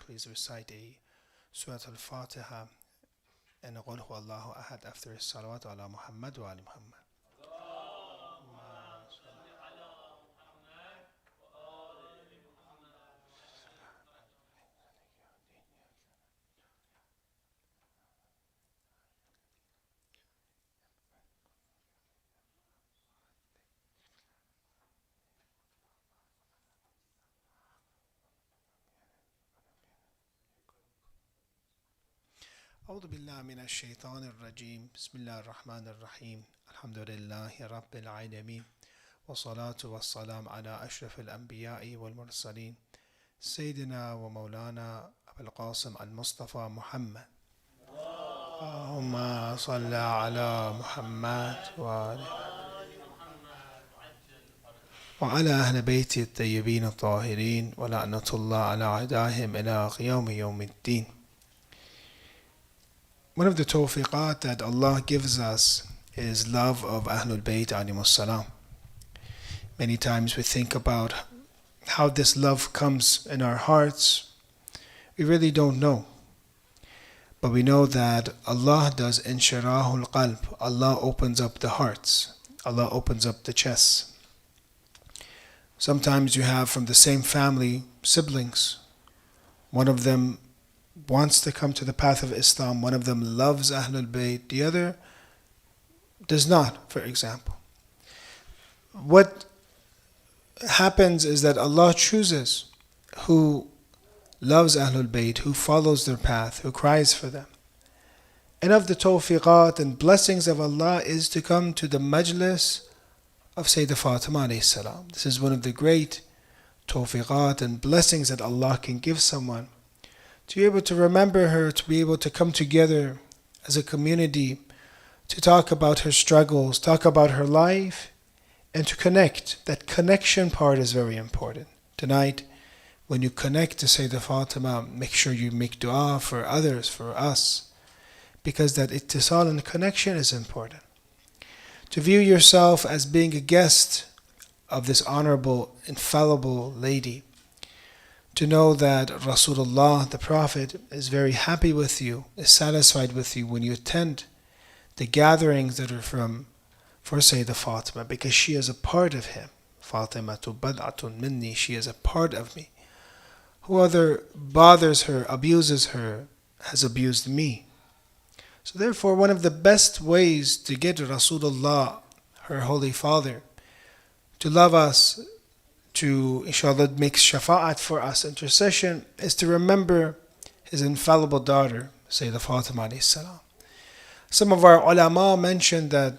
please recite a Surah Al-Fatiha and Qul Huwallahu Ahad after Salawat ala Muhammad wa ali Muhammad. أعوذ بالله من الشيطان الرجيم بسم الله الرحمن الرحيم الحمد لله رب العالمين والصلاة والسلام على أشرف الأنبياء والمرسلين سيدنا ومولانا أبي القاسم المصطفى محمد اللهم صل على محمد وعلى أهل بيت الطيبين الطاهرين ولعنة الله على أعدائهم إلى يوم الدين. One of the tawfiqat that Allah gives us is love of Ahlul Bayt alayhimus salam. Many times we think about how this love comes in our hearts. We really don't know. But we know that Allah does inshirahul qalb. Allah opens up the hearts. Allah opens up the chests. Sometimes you have from the same family siblings. One of them wants to come to the path of Islam. One of them loves Ahlul Bayt. The other does not, for example. What happens is that Allah chooses who loves Ahlul Bayt, who follows their path, who cries for them. And of the tawfiqat and blessings of Allah is to come to the majlis of Sayyidah Fatemiyya alayhi salam. This is one of the great tawfiqat and blessings that Allah can give someone. To be able to remember her, to be able to come together as a community, to talk about her struggles, talk about her life, and to connect. That connection part is very important. Tonight, when you connect to Sayyidah Fatemiyya, make sure you make dua for others, for us, because that ittisal and connection is important. To view yourself as being a guest of this honorable, infallible lady, to know that Rasulullah, the Prophet, is very happy with you, is satisfied with you when you attend the gatherings that are for Sayyidah Fatemiyya, because she is a part of him. Fatimatu bad'atun minni, she is a part of me. Whoever bothers her, abuses her, has abused me. So therefore, one of the best ways to get Rasulullah, her Holy Father, to love us, to inshallah make shafa'at for us, intercession, is to remember his infallible daughter, Sayyidah Fatemiyya alayhi salam. Some of our ulama mentioned that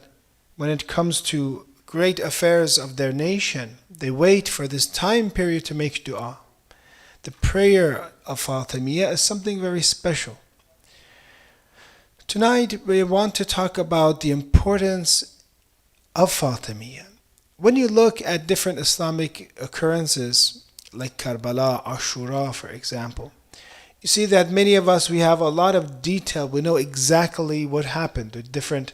when it comes to great affairs of their nation, they wait for this time period to make dua. The prayer of Fatemiyya is something very special. Tonight we want to talk about the importance of Fatemiyya. When you look at different Islamic occurrences, like Karbala, Ashura, for example, you see that many of us, we have a lot of detail. We know exactly what happened, the different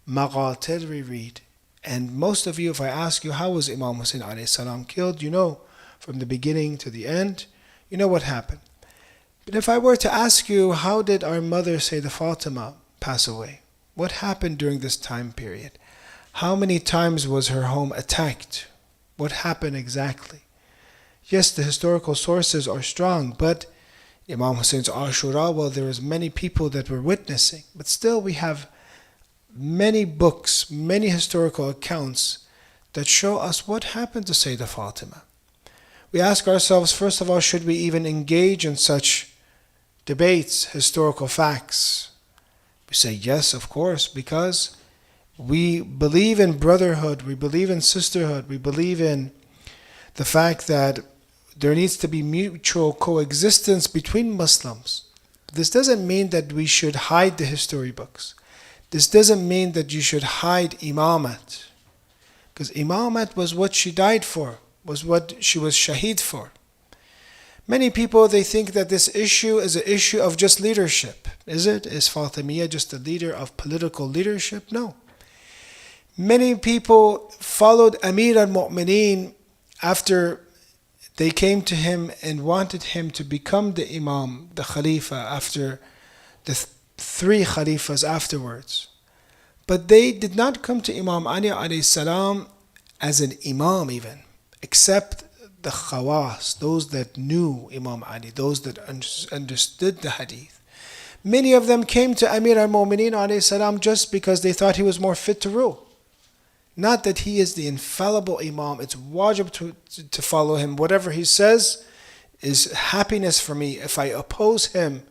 maqatil we read. And most of you, if I ask you, how was Imam Hussein alayhi salam killed? You know, from the beginning to the end, you know what happened. But if I were to ask you, how did our mother, Sayyidah Fatemiyya, pass away? What happened during this time period? How many times was her home attacked? What happened exactly? Yes, the historical sources are strong, but Imam Hussein's Ashura, well, there was many people that were witnessing. But still we have many books, many historical accounts that show us what happened to Sayyidah Fatemiyya. We ask ourselves, first of all, should we even engage in such debates, historical facts? We say yes, of course, because we believe in brotherhood, we believe in sisterhood, we believe in the fact that there needs to be mutual coexistence between Muslims. This doesn't mean that we should hide the history books. This doesn't mean that you should hide imamat. Because imamat was what she died for, was what she was shaheed for. Many people, they think that this issue is an issue of just leadership. Is it? Is Fatemiyya just a leader of political leadership? No. Many people followed Amir al-Mu'mineen after they came to him and wanted him to become the Imam, the Khalifa, after the three Khalifas afterwards. But they did not come to Imam Ali alayhi salam as an Imam even, except the Khawas, those that knew Imam Ali, those that understood the Hadith. Many of them came to Amir al-Mu'mineen alayhi salam just because they thought he was more fit to rule. Not that he is the infallible Imam. It's wajib to follow him. Whatever he says is happiness for me. If I oppose him,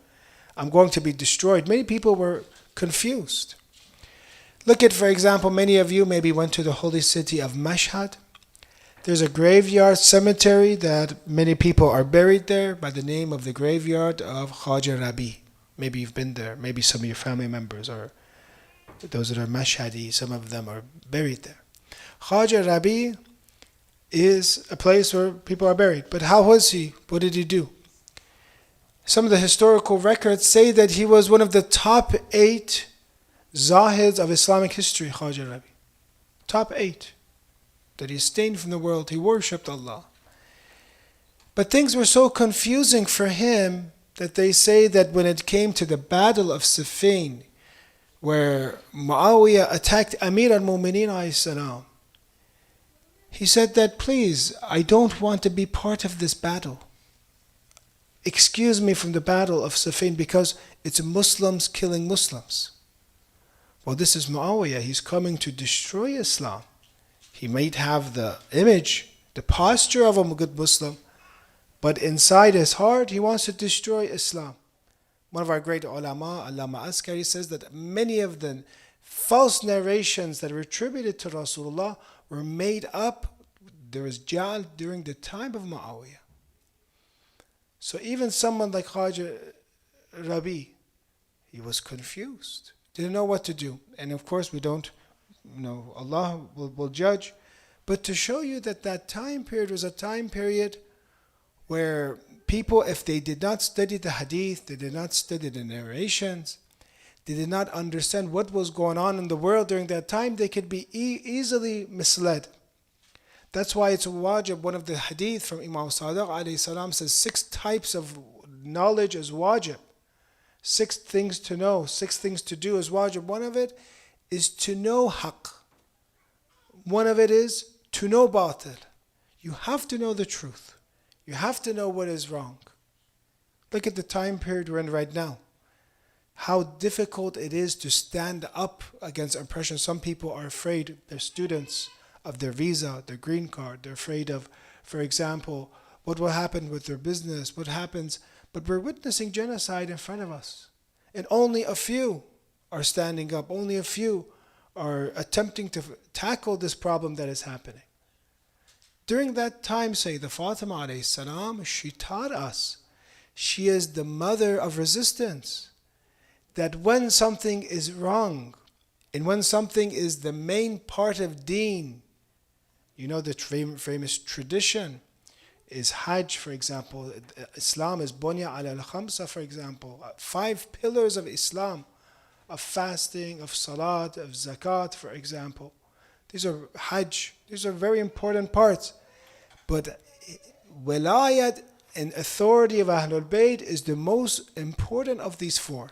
I'm going to be destroyed. Many people were confused. Look at, for example, many of you maybe went to the holy city of Mashhad. There's a graveyard cemetery that many people are buried there by the name of the graveyard of Khaja Rabi. Maybe you've been there. Maybe some of your family members or those that are Mashhadi, some of them are buried there. Khaja Rabi is a place where people are buried. But how was he? What did he do? Some of the historical records say that he was one of the top 8 Zahids of Islamic history, Khaja Rabi. Top 8. That he abstained from the world. He worshipped Allah. But things were so confusing for him that they say that when it came to the battle of Siffin, where Muawiyah attacked Amir al-Mu'mineen alayhi salam, he said that, please, I don't want to be part of this battle. Excuse me from the battle of Siffin because it's Muslims killing Muslims. Well, this is Muawiyah. He's coming to destroy Islam. He might have the image, the posture of a good Muslim, but inside his heart, he wants to destroy Islam. One of our great ulama, Allama Askari, says that many of the false narrations that were attributed to Rasulullah were made up. There was Jal during the time of Muawiyah. So even someone like Khaja Rabi, he was confused, didn't know what to do. And of course we don't know, Allah will judge. But to show you that that time period was a time period where people, if they did not study the hadith, they did not study the narrations, they did not understand what was going on in the world during that time, they could be easily misled. That's why it's wajib. One of the hadith from Imam Sadiq alayhi salam says 6 types of knowledge is wajib. 6 things to know, 6 things to do is wajib. One of it is to know haqq. One of it is to know batil. You have to know the truth. You have to know what is wrong. Look at the time period we're in right now. How difficult it is to stand up against oppression. Some people are afraid, they're students, of their visa, their green card. They're afraid of, for example, what will happen with their business, what happens. But we're witnessing genocide in front of us. And only a few are standing up. Only a few are attempting to tackle this problem that is happening. During that time, say, the Fatima alayhi salam, she taught us. She is the mother of resistance. That when something is wrong, and when something is the main part of deen, you know the famous tradition is Hajj, for example. Islam is Bunya ala al-Khamsa, for example. 5 pillars of Islam, of fasting, of salat, of zakat, for example. These are Hajj. These are very important parts. But wilayat and authority of Ahlul Bayt is the most important of these 4,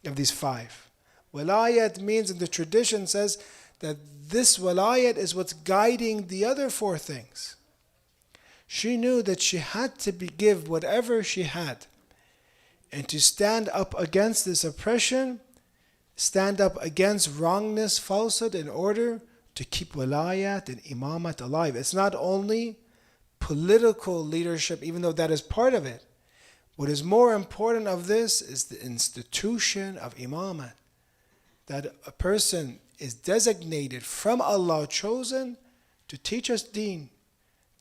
of these 5. Wilayat means, in the tradition says, that this wilayat is what's guiding the other 4 things. She knew that she had to give whatever she had and to stand up against this oppression, stand up against wrongness, falsehood, in order to keep wilayat and imamat alive. It's not only political leadership, even though that is part of it. What is more important of this is the institution of imamat. That a person is designated from Allah, chosen to teach us deen.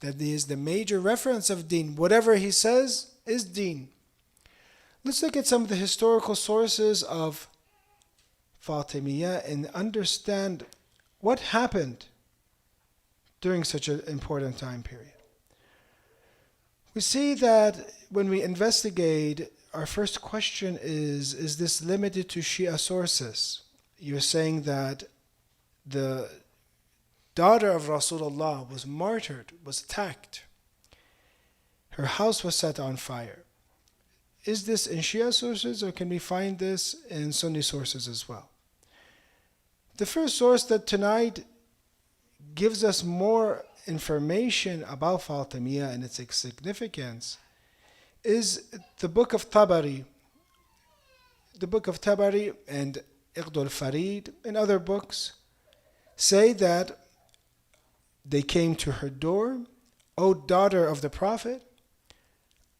That he is the major reference of deen. Whatever he says is deen. Let's look at some of the historical sources of Fatemiyya and understand what happened during such an important time period. We see that when we investigate, our first question is this limited to Shia sources? You're saying that the daughter of Rasulullah was martyred, was attacked. her house was set on fire. Is this in Shia sources, or can we find this in Sunni sources as well? The first source that tonight gives us more information about Fatemiyya and its significance is the book of Tabari. The book of Tabari and Iqd al-Farid and other books say that they came to her door, O daughter of the Prophet,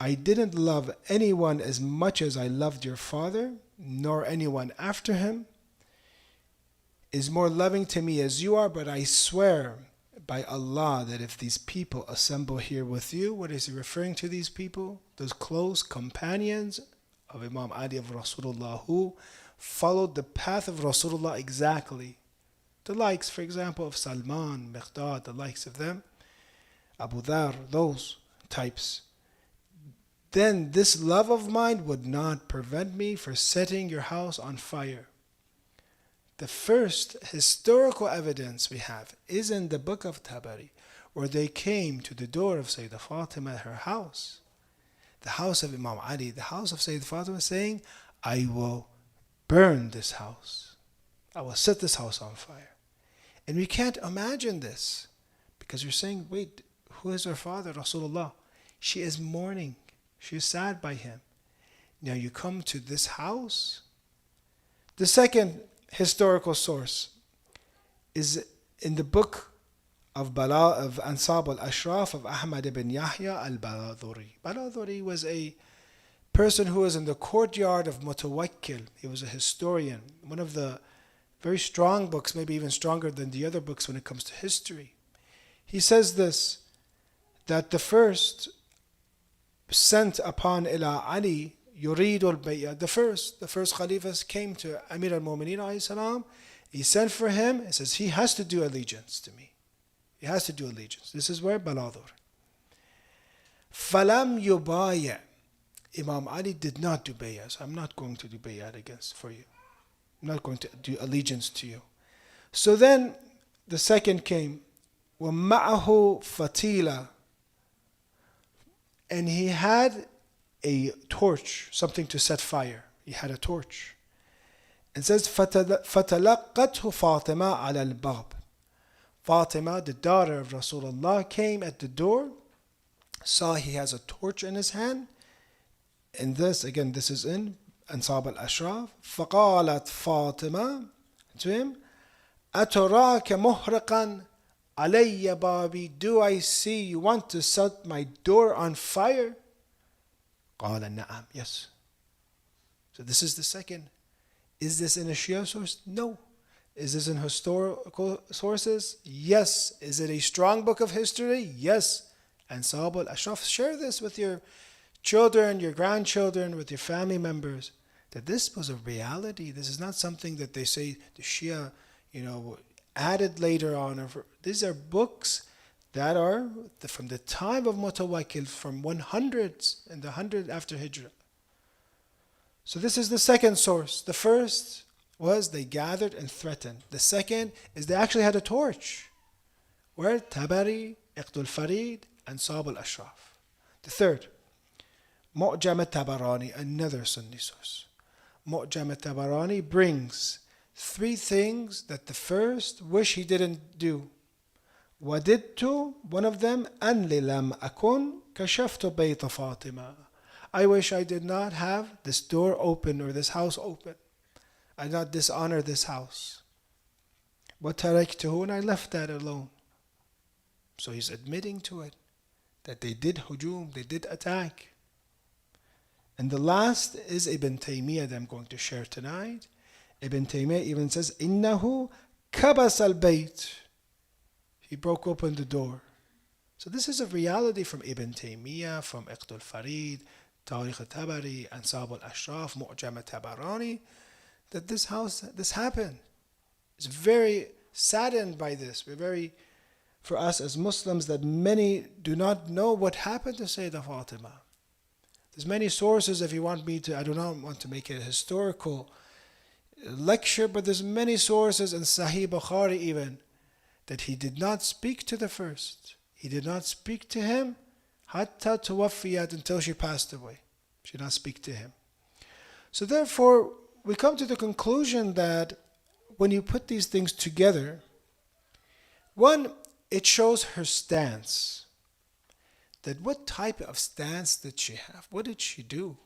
I didn't love anyone as much as I loved your father, nor anyone after him is more loving to me as you are, but I swear by Allah that if these people assemble here with you, what is he referring to these people? Those close companions of Imam Ali of Rasulullah who followed the path of Rasulullah exactly. The likes, for example, of Salman, Miqdad, the likes of them, Abu Dhar, those types. Then this love of mine would not prevent me from setting your house on fire. The first historical evidence we have is in the book of Tabari, where they came to the door of Sayyidah Fatima, her house, the house of Imam Ali, the house of Sayyidah Fatima, saying, I will burn this house. I will set this house on fire. And we can't imagine this, because you're saying, wait, who is her father, Rasulullah? She is mourning. She is sad by him. Now you come to this house. The second historical source is in the book of Ansab al-Ashraf of Ahmad ibn Yahya al-Baladhuri. Baladhuri was a person who was in the courtyard of Mutawakkil. He was a historian, one of the very strong books, maybe even stronger than the other books when it comes to history. He says this, that the first sent upon Ila Ali Yuridul Bay'ah, the first Khalifah came to Amir al-Mu'mineen alayhi salam. He sent for him. He says, he has to do allegiance to me. He has to do allegiance. This is where Baladur. Falam yubaya. Imam Ali did not do bay'ah. So I'm not going to do bay'ah against for you. I'm not going to do allegiance to you. So then the second came. وَمَعَهُ fatila, and he had a torch, something to set fire. He had a torch. It says, فَتَلَقَّتْهُ فَاطِمَةَ عَلَى الْبَابِ. Fatima, the daughter of Rasulullah, came at the door, saw he has a torch in his hand. And this, again, this is in Ansab al-Ashraf. فَقَالَتْ فَاطِمَةَ to him, أَتُرَاكَ مُحْرِقًا عَلَيَّ بَابِي. Do I see you want to set my door on fire? قَالَ نَعَمْ. Yes. So this is the second. Is this in a Shia source? No. Is this in historical sources? Yes. Is it a strong book of history? Yes. And Ansab al-Ashraf, share this with your children, your grandchildren, with your family members, that this was a reality. This is not something that they say the Shia, added later on. These are books that are from the time of Mutawakkil, from 100s and the 100 after Hijrah. So this is the second source. The first was they gathered and threatened. The second is they actually had a torch. Where? Tabari, Iqd al-Farid, and Ansab al-Ashraf. The third, Mu'jam al-Tabarani, another Sunni source. Mu'jam al-Tabarani brings three things that the first wish he didn't do. Wadidtu, one of them, أن لم أكن كشفت بيت فاطمة. I wish I did not have this door open or this house open. I did not dishonor this house. وتركته, and I left that alone. So he's admitting to it, that they did hujum, they did attack. And the last is Ibn Taymiyyah that I'm going to share tonight. Ibn Taymiyyah even says, إِنَّهُ كَبَسَ الْبَيْتِ. He broke open the door. So this is a reality from Ibn Taymiyyah, from Iqd al-Farid, Tariq al-Tabari, Ansab al-Ashraf, Mu'jam al-Tabarani, that this happened. It's very saddened by this. We're very, for us as Muslims, that many do not know what happened to Sayyidah Fatima. There's many sources. If you want me to, I do not want to make it a historical lecture, but there's many sources in Sahih Bukhari even, that he did not speak to the first. He did not speak to him. Hatta tuwaffiyat, until she passed away. She did not speak to him. So therefore, we come to the conclusion that when you put these things together, one, it shows her stance. That what type of stance did she have? What did she do?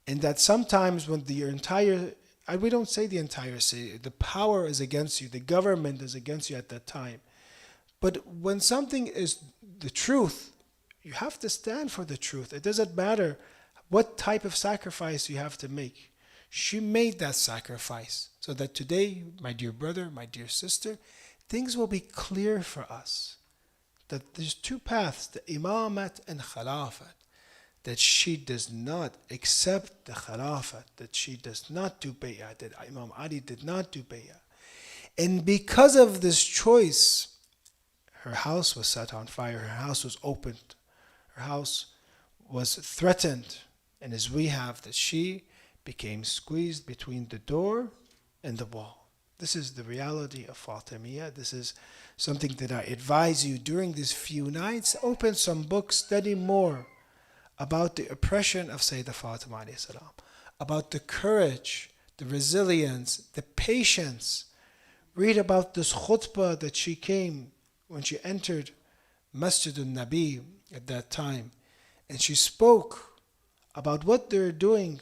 And that sometimes when the entire, we don't say the entire city, the power is against you, the government is against you at that time. But when something is the truth, you have to stand for the truth. It doesn't matter what type of sacrifice you have to make. She made that sacrifice so that today, my dear brother, my dear sister, things will be clear for us. That there's two paths, the imamat and khilafat. That she does not accept the khilafat, that she does not do bay'ah, that Imam Ali did not do bay'ah. And because of this choice, her house was set on fire, her house was opened, her house was threatened. And as we have, that she became squeezed between the door and the wall. This is the reality of Fatemiyya. This is something that I advise you during these few nights. Open some books, study more about the oppression of Sayyidah Fatima alayhi salam, about the courage, the resilience, the patience. Read about this khutbah that she came when she entered Masjid al-Nabi at that time. And she spoke about what they're doing,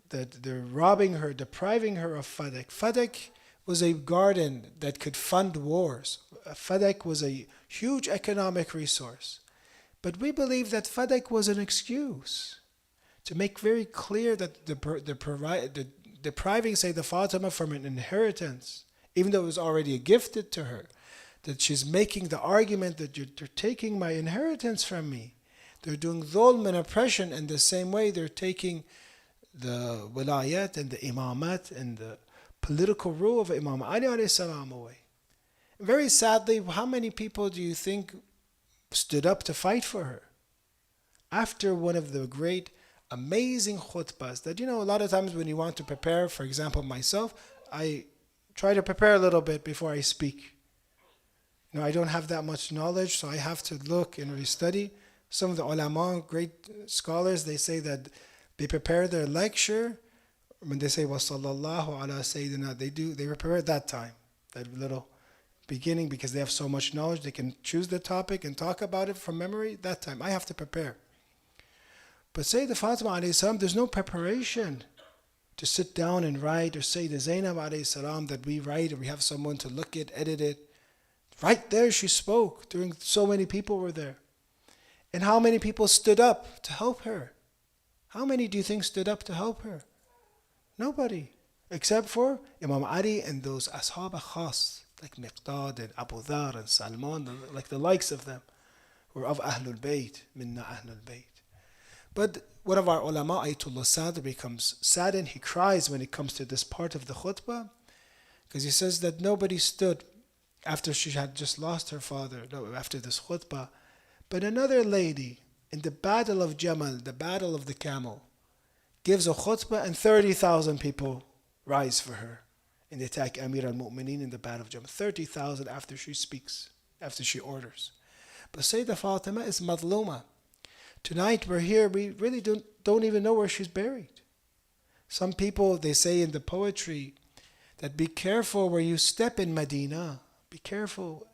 that they're robbing her, depriving her of Fadak. Fadak was a garden that could fund wars. Fadak was a huge economic resource. But we believe that Fadak was an excuse to make very clear that the depriving Sayyidah Fatima from an inheritance, even though it was already gifted to her, that she's making the argument that you're taking my inheritance from me. They're doing dhulm and oppression in the same way they're taking the wilayat and the imamat and the political rule of Imam Ali alayhi salam away. Very sadly, how many people do you think stood up to fight for her? After one of the great, amazing khutbahs that, a lot of times when you want to prepare, for example, myself, I try to prepare a little bit before I speak. I don't have that much knowledge, so I have to look and really study. Some of the ulama, great scholars, they say that they prepare their lecture when they say wa sallallahu ala sayyidina, they prepare at that time, that little beginning, because they have so much knowledge, they can choose the topic and talk about it from memory. That time I have to prepare. But Sayyidah Fatima alayhi salam, there's no preparation to sit down and write, or Sayyidah Zainab alayhi salam, that we write or we have someone to look at, edit it. Right there she spoke, during so many people were there. And how many people stood up to help her? How many do you think stood up to help her? Nobody, except for Imam Ali and those ashab khas, like Miqdad and Abu Dhar and Salman, like the likes of them, were of Ahlul Bayt, minna Ahlul Bayt. But one of our ulama, Ayatollah Sadr, becomes saddened. He cries when it comes to this part of the khutbah, because he says that nobody stood after she had just lost her father, after this khutbah. But another lady in the battle of Jamal, the battle of the camel, gives a khutbah and 30,000 people rise for her in the attack Amir al-Mu'mineen in the battle of Jamal. 30,000 after she speaks, after she orders. But Sayyidah Fatima is madluma. Tonight we're here, we really don't even know where she's buried. Some people, they say in the poetry that be careful where you step in Medina. Be careful.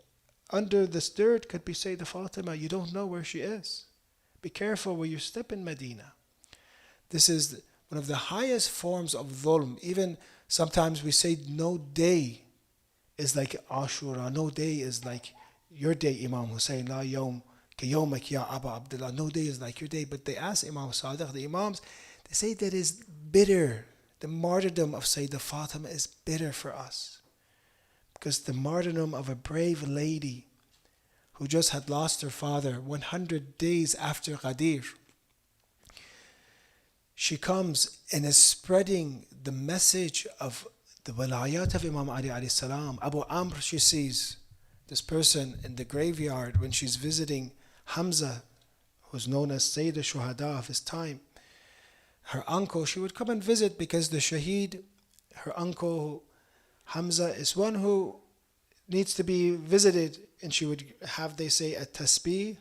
Under this dirt could be Sayyidah Fatima. You don't know where she is. Be careful where you step in Medina. This is one of the highest forms of dhulm. Even sometimes we say no day is like Ashura. No day is like your day, Imam Hussein. La yawm ka yawmak ya Aba Abdullah. No day is like your day. But they ask Imam Sadiq, the Imams, they say that is bitter. The martyrdom of Sayyidah Fatima is bitter for us. Because the martyrdom of a brave lady who just had lost her father 100 days after Ghadir, she comes and is spreading the message of the walayat of Imam Ali alayhi salam. Abu Amr, she sees this person in the graveyard when she's visiting Hamza, who's known as Sayyid al-Shuhada of his time. Her uncle, she would come and visit because the Shaheed, her uncle Hamza, is one who needs to be visited, and she would have, they say, a tasbih,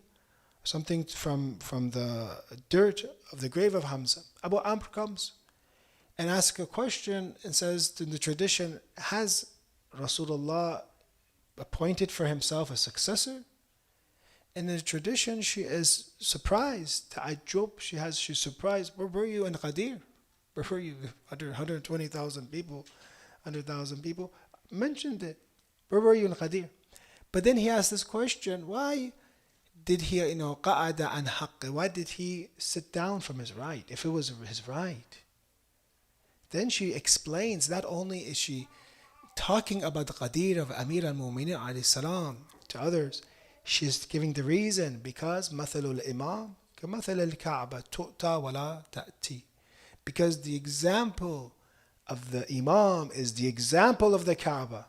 something from the dirt of the grave of Hamza. Abu Amr comes and asks a question and says, in the tradition, has Rasulullah appointed for himself a successor? In the tradition, she is surprised. Ta'ajjub, she's surprised. Where were you in Qadir? Where were you? 120,000 people, 100,000 people mentioned it. Where were you in Qadir? But then he asked this question, why did he, qa'ada an haqqi? Why did he sit down from his right, if it was his right? Then she explains, not only is she talking about the Qadir of Amir al-Mu'minin alayhi salam to others, she's giving the reason, because مثل الإمام كمثل الكعبة تؤتى ولا تأتي. Because the example of the Imam is the example of the Kaaba.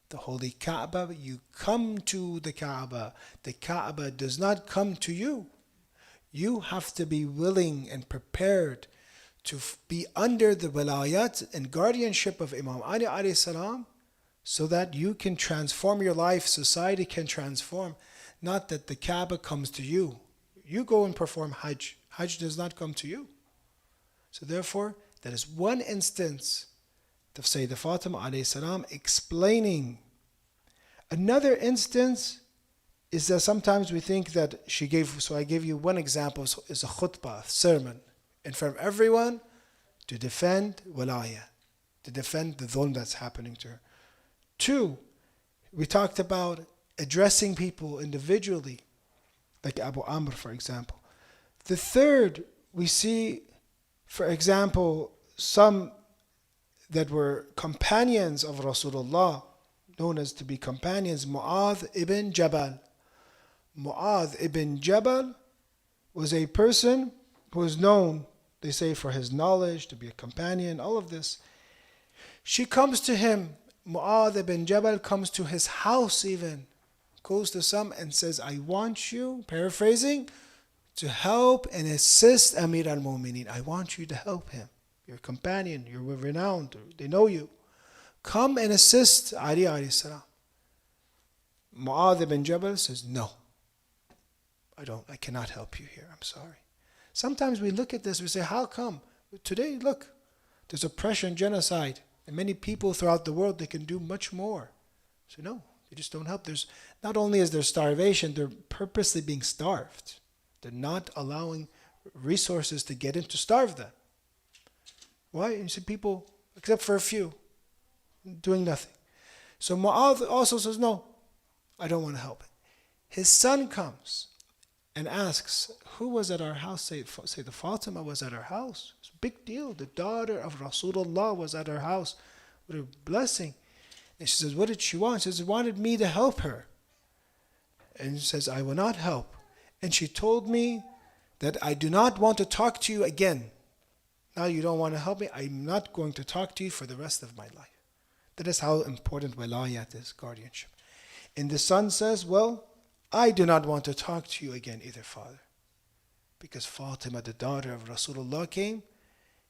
The holy Kaaba, you come to the Kaaba. The Kaaba does not come to you. You have to be willing and prepared to be under the wilayat and guardianship of Imam Ali alayhi salam, so that you can transform your life, society can transform. Not that the Kaaba comes to you. You go and perform Hajj. Hajj does not come to you. So therefore, that is one instance of Sayyidah Fatima alayhi salam explaining. Another instance is that sometimes we think that she gave, so I gave you one example, is a khutbah, sermon, in front of everyone to defend walaya, to defend the dhulm that's happening to her. Two, we talked about addressing people individually, like Abu Amr, for example. The third, we see, for example, some that were companions of Rasulullah, known as to be companions, Mu'adh ibn Jabal. Mu'adh ibn Jabal was a person who was known, they say, for his knowledge, to be a companion, all of this. She comes to him, Mu'adh ibn Jabal comes to his house even, goes to some and says, I want you, paraphrasing, to help and assist Amir al-Mu'minin. I want you to help him. You're a companion, you're renowned, they know you. Come and assist Ali alayhi salam. Mu'adh ibn Jabal says, no, I cannot help you here, I'm sorry. Sometimes we look at this, we say, how come? Today, look, there's oppression, genocide, and many people throughout the world, they can do much more. So no, they just don't help. There's not only is there starvation, they're purposely being starved. They're not allowing resources to get in to starve them. Why? You see people, except for a few, doing nothing. So Mu'adh also says, no, I don't want to help. His son comes and asks, who was at our house? Say the Fatima was at our house. It's a big deal. The daughter of Rasulullah was at our house. What a blessing. And she says, what did she want? She says, she wanted me to help her. And he says, I will not help. And she told me that I do not want to talk to you again. Now you don't want to help me. I'm not going to talk to you for the rest of my life. That is how important wilayat is, guardianship. And the son says, well, I do not want to talk to you again either, father. Because Fatima, the daughter of Rasulullah, came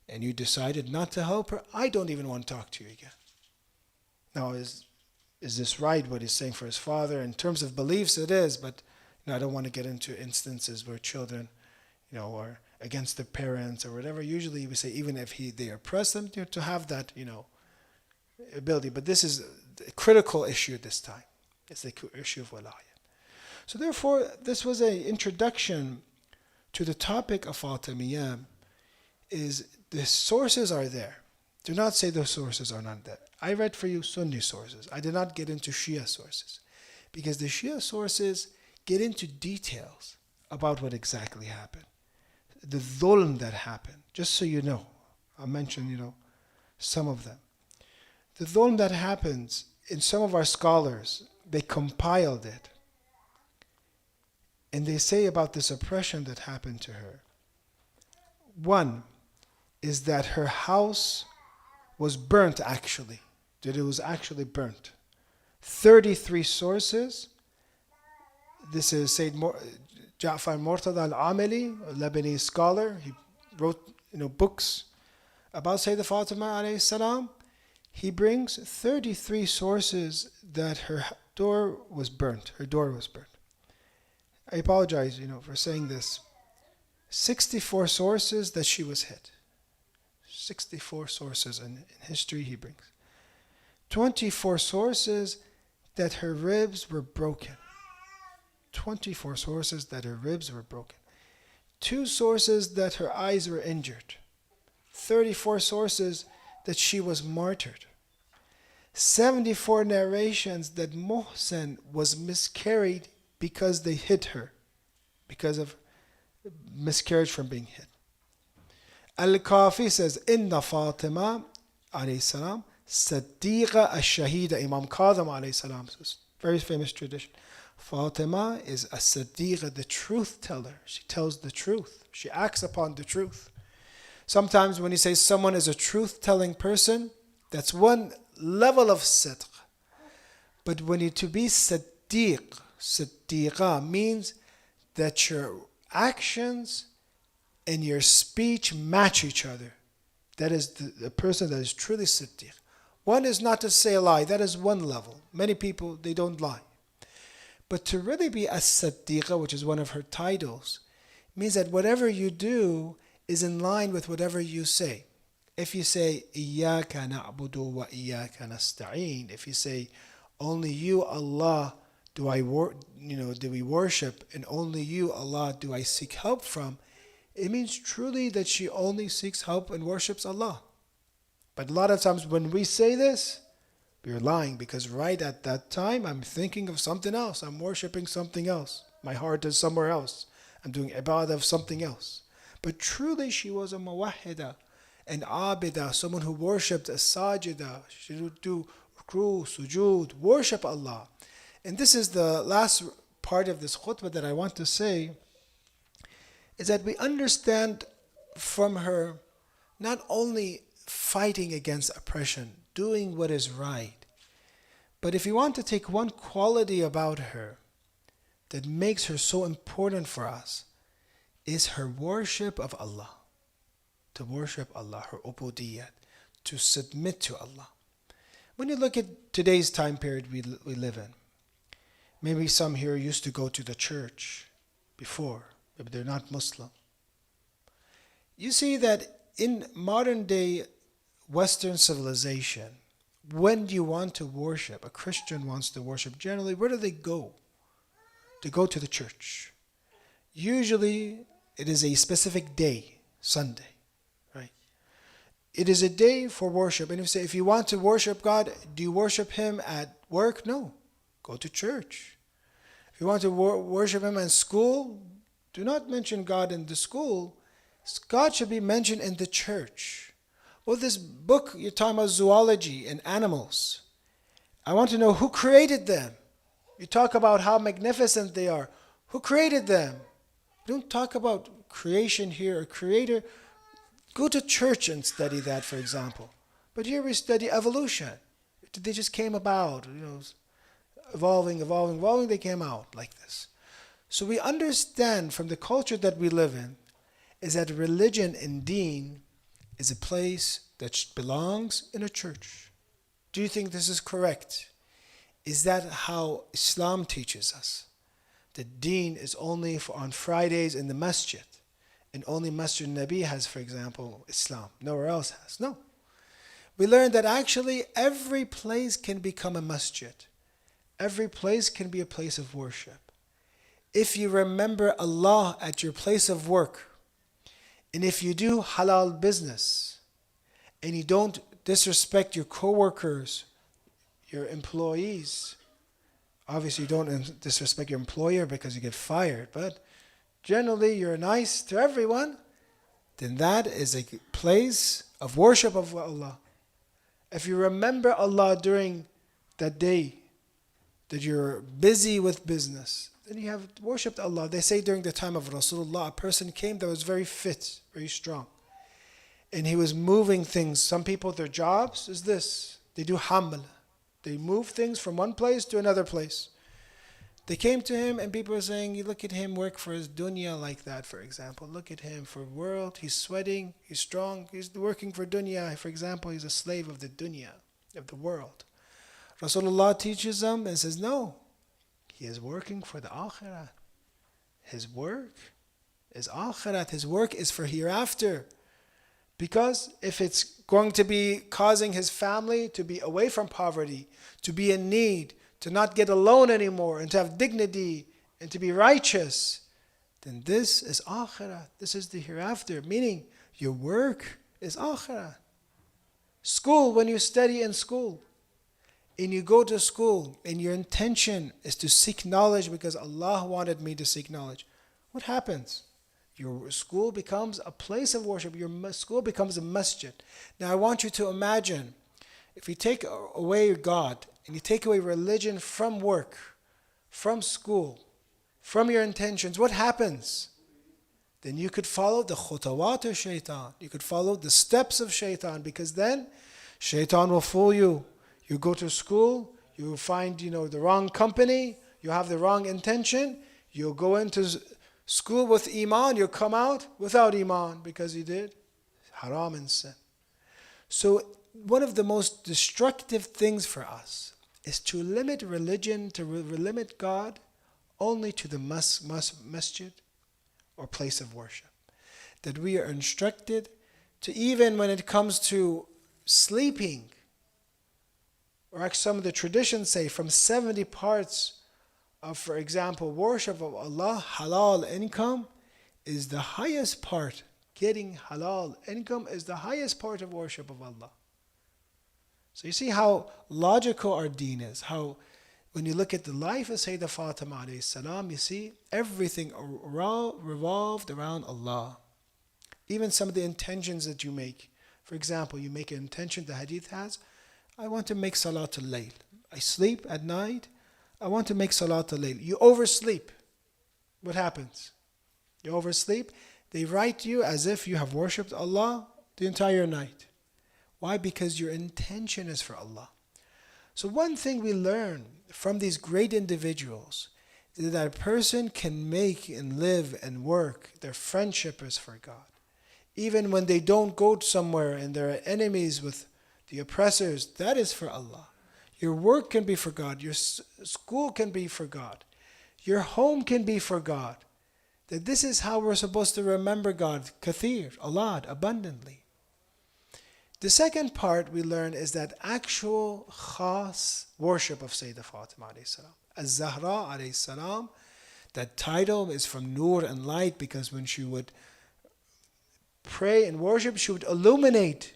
and you decided not to help her. I don't even want to talk to you again. Now, is this right, what he's saying for his father? In terms of beliefs, it is, but I don't want to get into instances where children, are against their parents or whatever. Usually we say, even if they oppress them, to have that, ability. But this is a critical issue this time. It's the issue of wilayat. So therefore, this was an introduction to the topic of Fatemiyya. Is the sources are there. Do not say the sources are not there. I read for you Sunni sources. I did not get into Shia sources. Because the Shia sources get into details about what exactly happened. The dhulm that happened. Just so you know. I'll mention, some of them. The dhulm that happens, in some of our scholars, they compiled it. And they say about this oppression that happened to her. One is that her house was burnt actually. That it was actually burnt. 33 sources. This is Sayyid Ja'far Murtada al-Amili, a Lebanese scholar. He wrote books about Sayyidah Fatima alayhi salam. He brings 33 sources that her door was burnt. Her door was burnt. I apologize, for saying this. 64 sources that she was hit. 64 sources in history he brings. 24 sources that her ribs were broken. 24 sources that her ribs were broken. 2 sources that her eyes were injured. 34 sources that she was martyred. 74 narrations that Muhsin was miscarried because they hit her, because of miscarriage from being hit. Al-Kafi says, Inna Fatima alayhi salam Siddiqa al-Shahida. Imam Kazim alayhi salam says, very famous tradition. Fatima is a Siddiqa, the truth teller. She tells the truth. She acts upon the truth. Sometimes when you say someone is a truth-telling person, that's one level of sidq. But when you to be Siddiq, Siddiqa means that your actions and your speech match each other. That is the person that is truly Siddiq. One is not to say a lie. That is one level. Many people, they don't lie. But to really be a Siddiqa, which is one of her titles, means that whatever you do is in line with whatever you say. If you say, إِيَّاكَ نَعْبُدُ وَإِيَّاكَ نَسْتَعِينُ, if you say, only you, Allah, do we worship, and only you, Allah, do I seek help from, it means truly that she only seeks help and worships Allah. But a lot of times when we say this, we're lying, because right at that time I'm thinking of something else. I'm worshipping something else. My heart is somewhere else. I'm doing ibadah of something else. But truly she was a muwahhida, an abida, someone who worshipped, a sajida. She would do ruku, sujood, worship Allah. And this is the last part of this khutbah that I want to say, is that we understand from her not only fighting against oppression, doing what is right, but if you want to take one quality about her that makes her so important for us, is her worship of Allah. To worship Allah, her ubudiyyat, to submit to Allah. When you look at today's time period we live in, maybe some here used to go to the church before, maybe they're not Muslim. You see that in modern day Western civilization, when you want to worship, a Christian wants to worship, generally, where do they go? They go to the church. Usually, it is a specific day, Sunday, right? It is a day for worship. And if you want to worship God, do you worship Him at work? No. Go to church. If you want to worship Him in school, do not mention God in the school. God should be mentioned in the church. Well, this book, you're talking about zoology and animals. I want to know who created them. You talk about how magnificent they are. Who created them? Don't talk about creation here or creator. Go to church and study that, for example. But here we study evolution. They just came about, evolving, they came out like this. So we understand from the culture that we live in is that religion and deen is a place that belongs in a church. Do you think this is correct? Is that how Islam teaches us? That deen is only on Fridays in the masjid, and only Masjid Nabi has, for example, Islam. Nowhere else has. No. We learned that actually every place can become a masjid. Every place can be a place of worship. If you remember Allah at your place of work, and if you do halal business, and you don't disrespect your co-workers, your employees, obviously you don't disrespect your employer because you get fired, but generally you're nice to everyone, then that is a place of worship of Allah. If you remember Allah during that day that you're busy with business, then you have worshipped Allah. They say during the time of Rasulullah, a person came that was very fit, very strong. And he was moving things. Some people, their jobs is this. They do haml. They move things from one place to another place. They came to him and people were saying, you look at him work for his dunya like that, for example. Look at him for world. He's sweating. He's strong. He's working for dunya. For example, he's a slave of the dunya, of the world. Rasulullah teaches them and says, no. He is working for the akhirah. His work is akhirat. His work is for hereafter. Because if it's going to be causing his family to be away from poverty, to be in need, to not get alone anymore, and to have dignity, and to be righteous, then this is akhirah. This is the hereafter. Meaning, your work is akhirah. School, when you study in school, and you go to school, and your intention is to seek knowledge because Allah wanted me to seek knowledge, what happens? Your school becomes a place of worship. Your school becomes a masjid. Now I want you to imagine, if you take away God, and you take away religion from work, from school, from your intentions, what happens? Then you could follow the khutawat of shaitan. You could follow the steps of shaitan, because then shaitan will fool you. You go to school, you find the wrong company, you have the wrong intention, you'll go into school with iman, you'll come out without iman because you did haram and sin. So one of the most destructive things for us is to limit religion, to limit God only to the masjid or place of worship. That we are instructed to, even when it comes to sleeping, or like some of the traditions say, from 70 parts of, for example, worship of Allah, halal income is the highest part. Getting halal income is the highest part of worship of Allah. So you see how logical our deen is. How when you look at the life of Sayyidah Fatemiyya alayhi salam, you see everything revolved around Allah. Even some of the intentions that you make. For example, you make an intention, the hadith has, I want to make Salatul Layl. I sleep at night, I want to make Salatul Layl. You oversleep. What happens? You oversleep, they write you as if you have worshipped Allah the entire night. Why? Because your intention is for Allah. So one thing we learn from these great individuals is that a person can make and live and work, their friendship is for God. Even when they don't go somewhere and they're enemies with the oppressors, that is for Allah. Your work can be for God. Your school can be for God. Your home can be for God. That this is how we're supposed to remember God, kathir, a lot, abundantly. The second part we learn is that actual khas worship of Sayyidah Fatemiyya alayhi salam. Az-Zahra alayhi salam, that title is from nur and light, because when she would pray and worship, she would illuminate.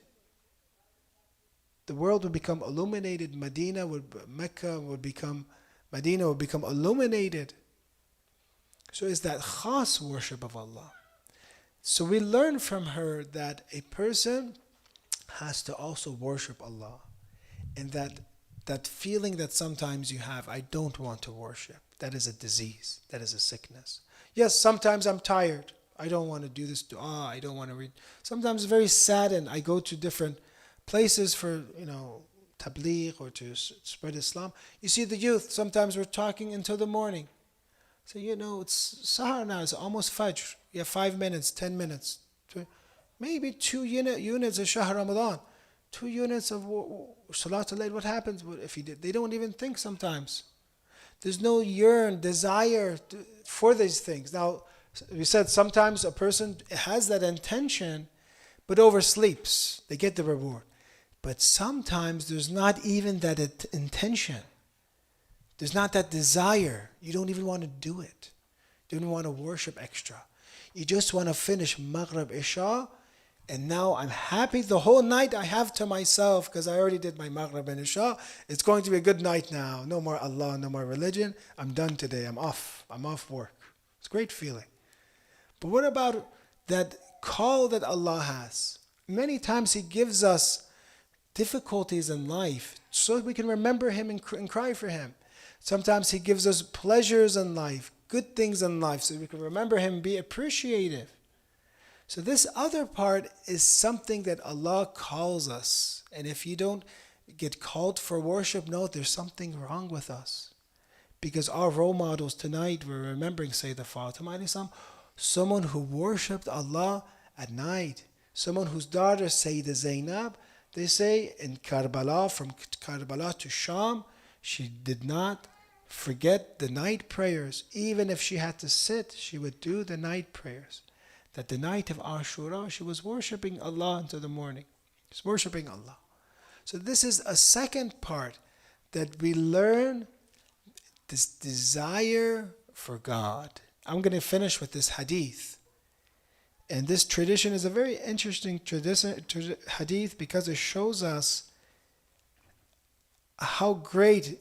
The world would become illuminated. Medina would become illuminated. So it's that khas worship of Allah. So we learn from her that a person has to also worship Allah. And that feeling that sometimes you have, I don't want to worship, that is a disease, that is a sickness. Yes, sometimes I'm tired. I don't want to do this dua, I don't want to read. Sometimes very saddened. I go to different places for, tabligh or to spread Islam. You see the youth, sometimes we're talking until the morning. So, it's Sahar now, it's almost Fajr. You have 5 minutes, 10 minutes. Maybe 2 units of Shahr Ramadan. 2 units of Salatul Layl. What happens if you did? They don't even think sometimes. There's no desire for these things. Now, we said sometimes a person has that intention, but oversleeps. They get the reward. But sometimes there's not even that intention. There's not that desire. You don't even want to do it. You don't want to worship extra. You just want to finish Maghrib, Isha, and now I'm happy. The whole night I have to myself because I already did my Maghrib and Isha. It's going to be a good night now. No more Allah, no more religion. I'm done today. I'm off work. It's a great feeling. But what about that call that Allah has? Many times He gives us difficulties in life so we can remember Him and cry for Him. Sometimes He gives us pleasures in life, good things in life, so we can remember Him and be appreciative. So this other part is something that Allah calls us. And if you don't get called for worship, no, there's something wrong with us. Because our role models tonight, we're remembering Sayyidah Fatemiyya alayhi salam, someone who worshipped Allah at night. Someone whose daughter, Sayyidah Zainab, they say in Karbala, from Karbala to Sham, she did not forget the night prayers. Even if she had to sit, she would do the night prayers. That the night of Ashura, she was worshipping Allah until the morning. She's worshipping Allah. So this is a second part, that we learn this desire for God. I'm going to finish with this hadith. And this tradition is a very interesting hadith, because it shows us how great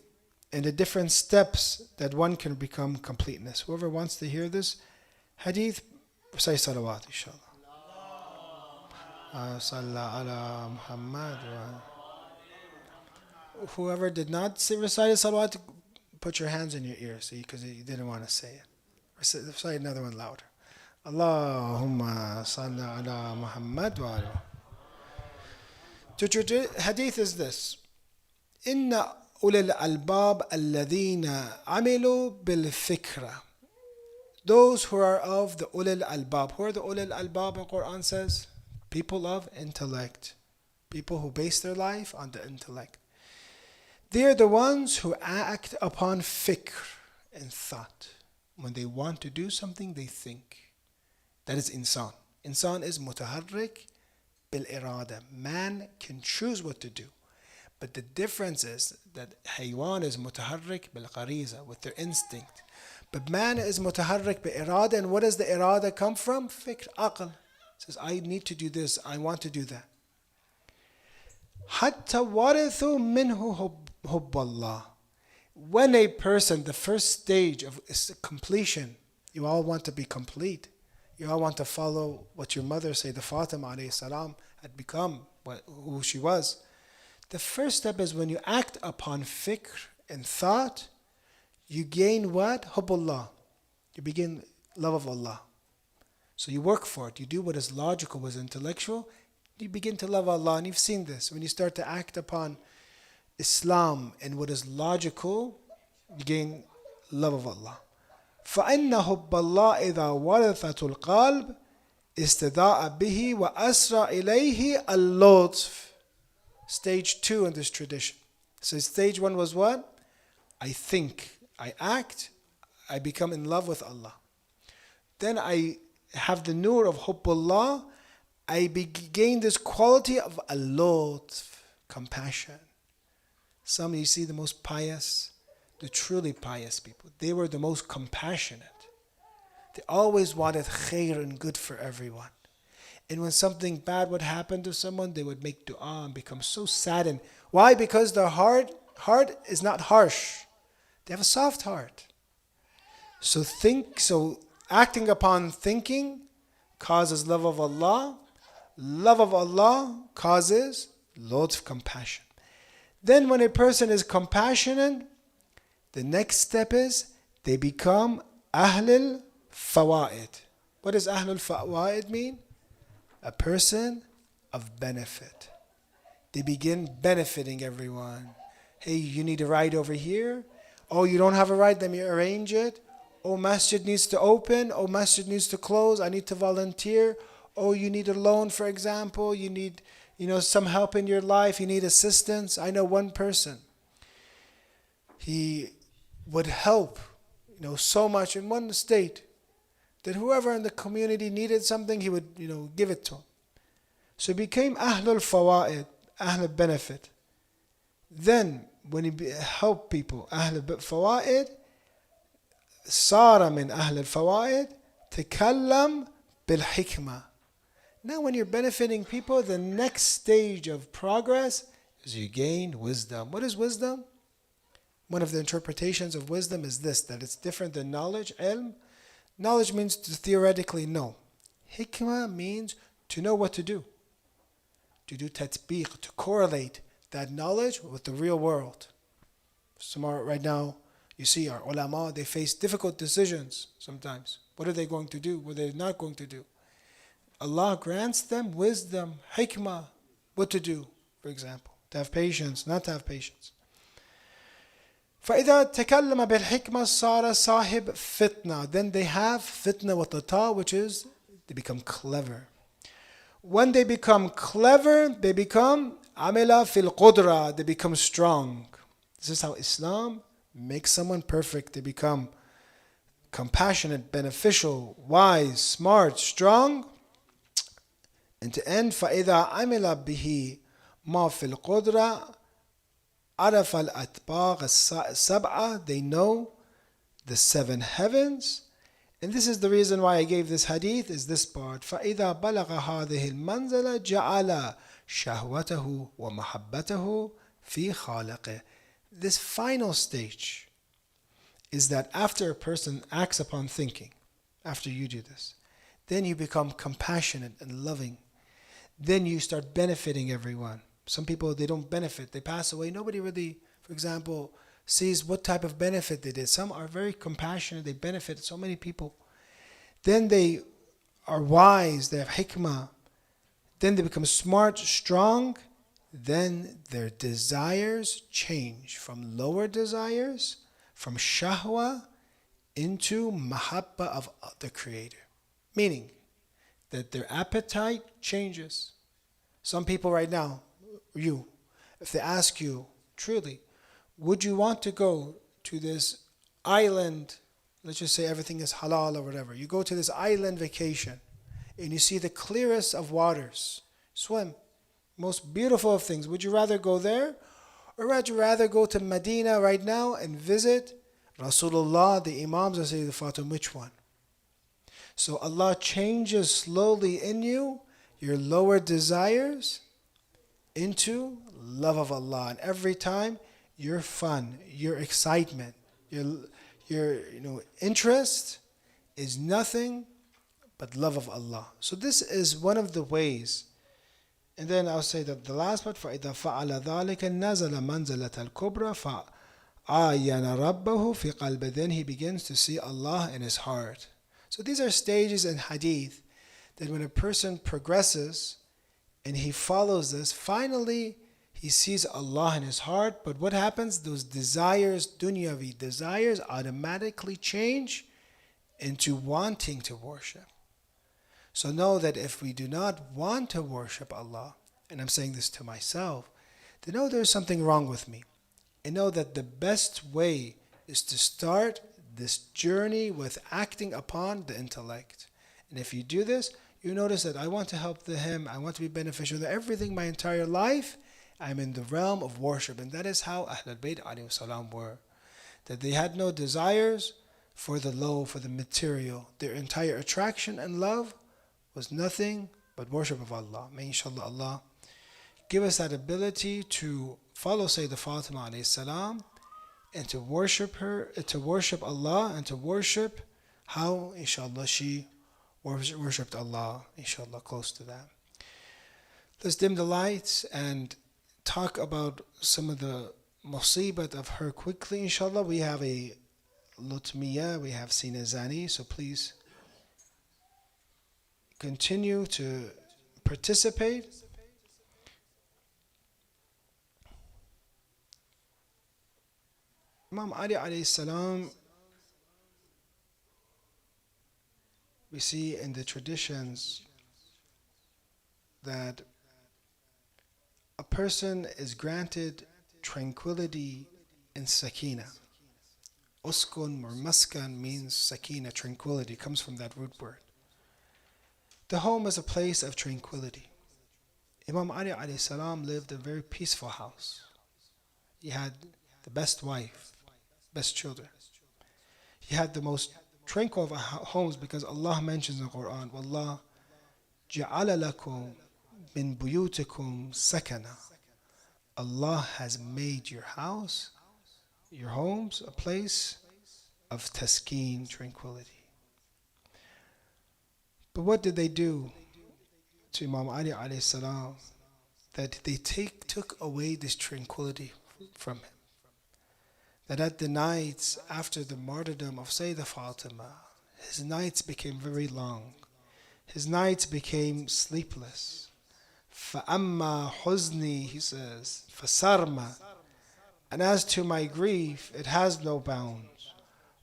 in the different steps that one can become completeness. Whoever wants to hear this hadith, say salawat, inshallah. Sallallahu ala Muhammad. Whoever did not recite salawat, put your hands in your ears, see, because you didn't want to say it. Recite another one louder. Allahumma salli ala Muhammad wa ala. The hadith is this. Inna ulil albab alladhina amilu bil fikra. Those who are of the ulil albab. Who are the ulil albab in Quran says? People of intellect. People who base their life on the intellect. They're the ones who act upon fikr and thought. When they want to do something, they think. That is insan. Insan is mutaharrik bil irada. Man can choose what to do. But the difference is that haywan is mutaharrik bil qariza, with their instinct. But man is mutaharrik bil irada. And what does the irada come from? Fikr, aql. Says, I need to do this, I want to do that. Hatta warithu minhu hubb Allah. When a person, the first stage of completion, you all want to be complete. You all want to follow what your mother, say the Fatemiyya alayhi salam, had become, who she was. The first step is when you act upon fikr and thought, you gain what? Hubbullah. You begin love of Allah. So you work for it. You do what is logical, what is intellectual. You begin to love Allah. And you've seen this. When you start to act upon Islam and what is logical, you gain love of Allah. فَإِنَّ حُبَّ اللَّهِ إِذَا وَرَثَتُ الْقَلْبِ استداء به وأسرع إليه اللطف. Stage 2 in this tradition. So stage 1 was what? I think, I act, I become in love with Allah. Then I have the nur of Hubbullah. I gain this quality of al-lutf, compassion. Some, you see, the most pious, the truly pious people, they were the most compassionate. They always wanted khair and good for everyone. And when something bad would happen to someone, they would make dua and become so saddened. Why? Because their heart is not harsh. They have a soft heart. So acting upon thinking causes love of Allah. Love of Allah causes loads of compassion. Then when a person is compassionate, the next step is they become Ahlul Fawaid. What does Ahlul Fawaid mean? A person of benefit. They begin benefiting everyone. Hey, you need a ride over here. Oh, you don't have a ride, let me arrange it. Oh, masjid needs to open. Oh, masjid needs to close. I need to volunteer. Oh, you need a loan, for example. You need, some help in your life. You need assistance. I know one person. He would help, so much in one state that whoever in the community needed something, he would, give it to him. So he became Ahlul Fawaid, Ahlul Benefit. Then, when he helped people, Ahlul Fawaid, صار من أهل الفوائد تكلم بالحكمة. Now when you're benefiting people, the next stage of progress is you gain wisdom. What is wisdom? One of the interpretations of wisdom is this, that it's different than knowledge, ilm. Knowledge means to theoretically know. Hikmah means to know what to do. To do tatbiq, to correlate that knowledge with the real world. Right now, you see our ulama, they face difficult decisions sometimes. What are they going to do? What are they not going to do? Allah grants them wisdom, hikmah, what to do, for example. To have patience, not to have patience. فَإِذَا تَكَلَّمَ بِالْحِكْمَةِ صَارَ صَاحِبْ fitna. Then they have fitna wa tata, which is they become clever. When they become clever, they become amila fil qudra. They become strong. This is how Islam make someone perfect. They become compassionate, beneficial, wise, smart, strong. And to end, فَإِذَا عَمِلَ بِهِ مَا فِي الْقُدْرَةِ عَرَفَ الْأَطْبَاقَ السَّبْعَةِ. They know the seven heavens. And this is the reason why I gave this hadith, is this part. فَإِذَا بَلَغَ هَذِهِ الْمَنْزَلَةِ جَعَلَ شَهْوَتَهُ وَمَحَبَّتَهُ فِي خَالِقِهِ. This final stage is that after a person acts upon thinking, after you do this, then you become compassionate and loving. Then you start benefiting everyone. Some people, they don't benefit. They pass away. Nobody really, for example, sees what type of benefit they did. Some are very compassionate. They benefit so many people. Then they are wise. They have hikmah. Then they become smart, strong. Then their desires change from lower desires, from shahwa, into mahabba of the Creator. Meaning that their appetite changes. Some people right now, if they ask you truly, would you want to go to this island, let's just say everything is halal or whatever, you go to this island vacation and you see the clearest of waters, swim, most beautiful of things, would you rather go there, or would you rather go to Medina right now and visit Rasulullah, the Imams, and say the Fatemiyya, which one? So Allah changes slowly in you your lower desires into love of Allah. And every time your fun, your excitement, your interest is nothing but love of Allah. So this is one of the ways. And then I'll say that the last part, فَإِذَا فَعَلَ ذَلِكَ نَزَلَ مَنْزَلَةَ الْكُبْرَى فَعَيَّنَ رَبَّهُ فِي قَلْبِهِ. Then he begins to see Allah in his heart. So these are stages in hadith that when a person progresses and he follows this, finally he sees Allah in his heart. But what happens? Those desires, dunyavi desires, automatically change into wanting to worship. So know that if we do not want to worship Allah, and I'm saying this to myself, to know there's something wrong with me. And know that the best way is to start this journey with acting upon the intellect. And if you do this, you notice that I want to help him, I want to be beneficial. That everything, my entire life, I'm in the realm of worship. And that is how Ahlul Bayt alayhi salam were. That they had no desires for the low, for the material. Their entire attraction and love was nothing but worship of Allah. May inshallah Allah give us that ability to follow Sayyidina Fatima alayhi salam, and to worship her, to worship Allah, and to worship how inshallah she worshipped Allah, inshallah, close to that. Let's dim the lights and talk about some of the musibat of her quickly, inshallah. We have a Lutmiya, we have Sina Zani, so please continue to participate. Imam Ali alayhi salam, we see in the traditions that a person is granted tranquility in sakina. Uskun or maskan means sakina, tranquility, comes from that root word. The home is a place of tranquility. Imam Ali alayhi salam lived in a very peaceful house. He had the best wife, best children. He had the most tranquil of homes because Allah mentions in the Quran, وَاللَّهُ جَعَلَ لَكُمْ مِنْ بُيُوتِكُمْ سَكَنًا. Allah has made your house, your homes, a place of taskeen, tranquility. But what did they do to Imam Ali alayhi salam? That they took away this tranquility from him. That at the nights after the martyrdom of Sayyidah Fatima, his nights became very long. His nights became sleepless. فَأَمَّا حُزْنِي, he says, فَسَرْمَا. And as to my grief, it has no bounds.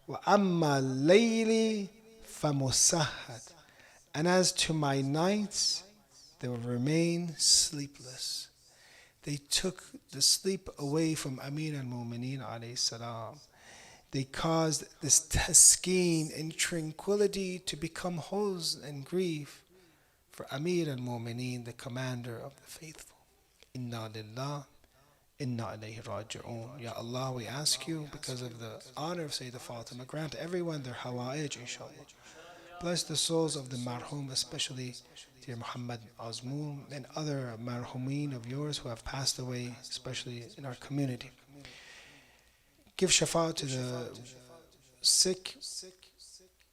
وَأَمَّا لَيْلِي فَمُسَهَّدْ. And as to my nights, they will remain sleepless. They took the sleep away from Amir al-Mu'mineen alayhi salam. They caused this taskin and tranquility to become huzn and grief for Amir al-Mu'mineen, the commander of the faithful. Inna lillah, inna ilayhi raji'un. Ya Allah, we ask you, because of the honor of Sayyidah Fatima, grant everyone their hawa'ij, inshallah. Bless the souls of the marhum, especially dear Muhammad Azmoon and other marhumeen of yours who have passed away, especially in our community. Give shafa to the sick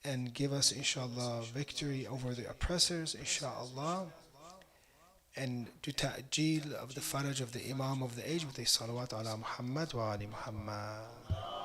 and give us, inshallah, victory over the oppressors, inshallah. And do ta'jeel of the faraj of the Imam of the age with a salawat ala Muhammad wa ali Muhammad.